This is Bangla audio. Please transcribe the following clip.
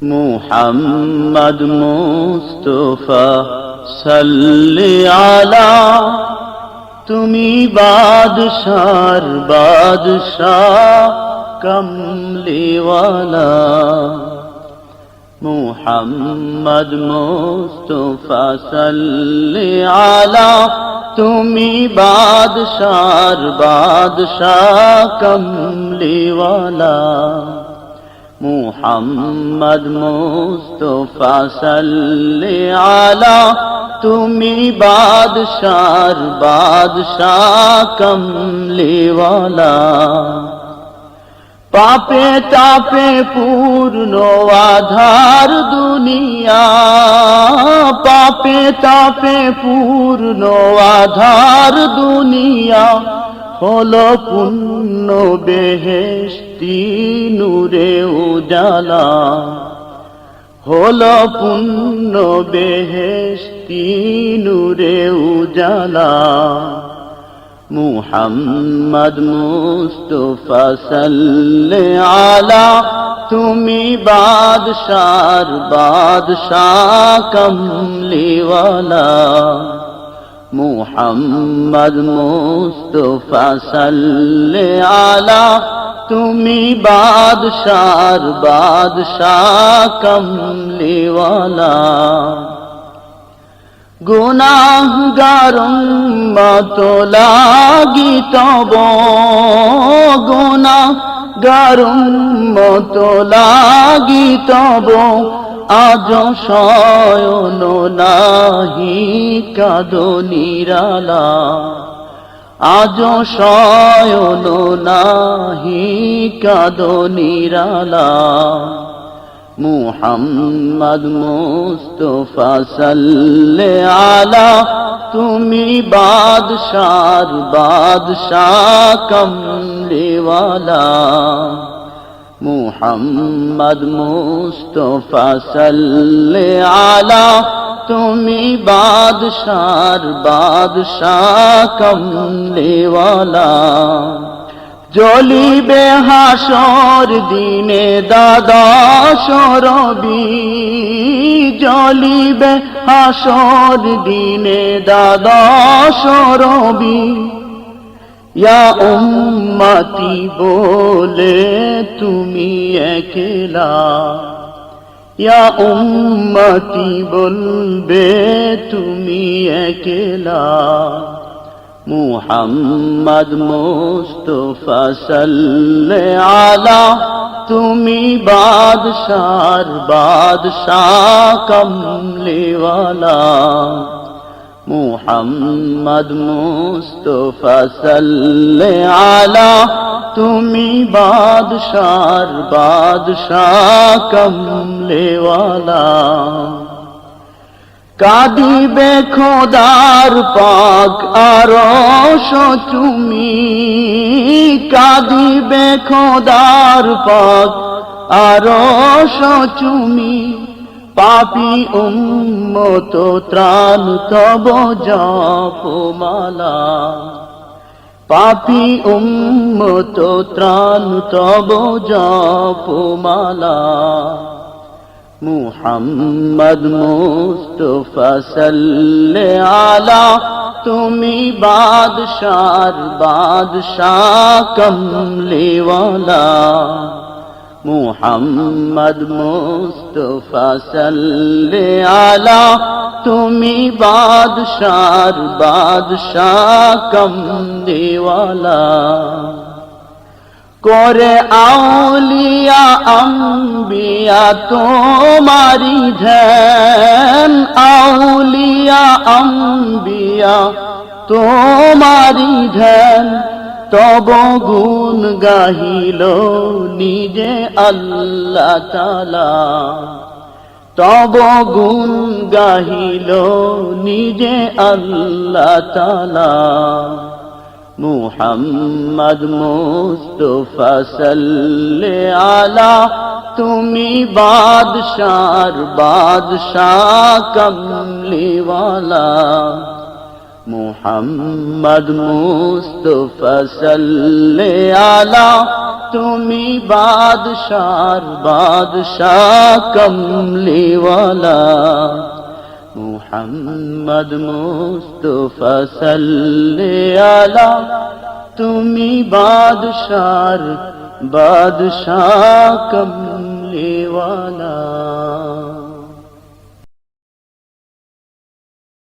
মুহাম্মদ মুস্তাফা সাল্লি আলা, তুমি বাদশার বাদশাহ কমলিওয়ালা। মুহাম্মদ মুস্তাফা সাল্লি আলা, তুমি বাদশার বাদশাহ কমলিওয়ালা। মুহাম্মদ মুস্তাফা সাল্লি আলা, তুমি বাদশার বাদশাহ কমলিওয়ালা। পাপে তাপে পূর্ণ আধার দুনিয়া, পাপে তাপে পূর্ণ আধার দুনিয়া, হলো পূর্ণ বেহেশতি নূরে উজালা, হলো পূর্ণ বেহেশতি নূরে উজালা। মুহাম্মদ মুস্তাফা সাল্লি আলা, তুমি বাদশার বাদশাহ কমলিওয়ালা। মুহাম্মদ মুস্তাফা সাল্লি আলা, তুমি বাদশার বাদশাহ কমলিওয়ালা। গুনাহগার উম্মত লাগি তব, গুনাহগার উম্মত লাগি তব, আজ শয়ন নাহি কাঁদো নিরালা, আজ শয়ন নাহি কাঁদো নিরালা। মুহাম্মদ মুস্তাফা সাল্লি আলা, তুমি বাদশার বাদশাহ কমলিওয়ালা। মুহাম্মদ মুস্তাফা সাল্লি আলা, তুমি বাদশার বাদশাহ কমলিওয়ালা। জ্বলিবে হাসর দিনে দ্বাদশ রবি, জ্বলিবে হাসর দিনে দ্বাদশ রবি। ইয়া উম্মতি বলে তুমি একলা, ইয়া উম্মতি বলবে তুমি একলা। মুহাম্মদ মুস্তাফা সাল্লি আলা, তুমি বাদশার বাদশাহ কমলিওয়ালা। মুহাম্মদ মুস্তাফা সাল্লি আলা, তুমি বাদশার বাদশাহ কমলিওয়ালা। কাঁদিবে খোদার পাক আরশ চুমি, কাঁদিবে খোদার পাক আরশ চুমি। পাপী উম্মত ত্রাণ তব জপমালা, পাপী উম্মত ত্রাণ তব জপমালা। মুহাম্মদ মুস্তাফা সাল্লি আলা, তুমি বাদশার বাদশাহ কমলিওয়ালা। মুহাম্মদ মুস্তাফা সাল্লি আলা, তুমি বাদশার বাদশাহ কমলিওয়ালা। করে আউলিয়া আম্বিয়া তোমারি ধ্যান, আউলিয়া আম্বিয়া তোমারি ধ্যান। তব গুণ গাহিল নিজে আল্লাহ তাআলা, তব গুণ গাহিল নিজে আল্লাহ তাআলা। মুহাম্মদ মুস্তাফা সাল্লি আলা, তুমি বাদশার বাদশাহ কমলিওয়ালা। মুহাম্মদ মুস্তাফা সাল্লি আলা, তুমি বাদশার বাদশাহ কমলিওয়ালা মুহাম্মদ মুস্তাফা সাল্লি আলা তুমি বাদশার বাদশাহ কমলিওয়ালা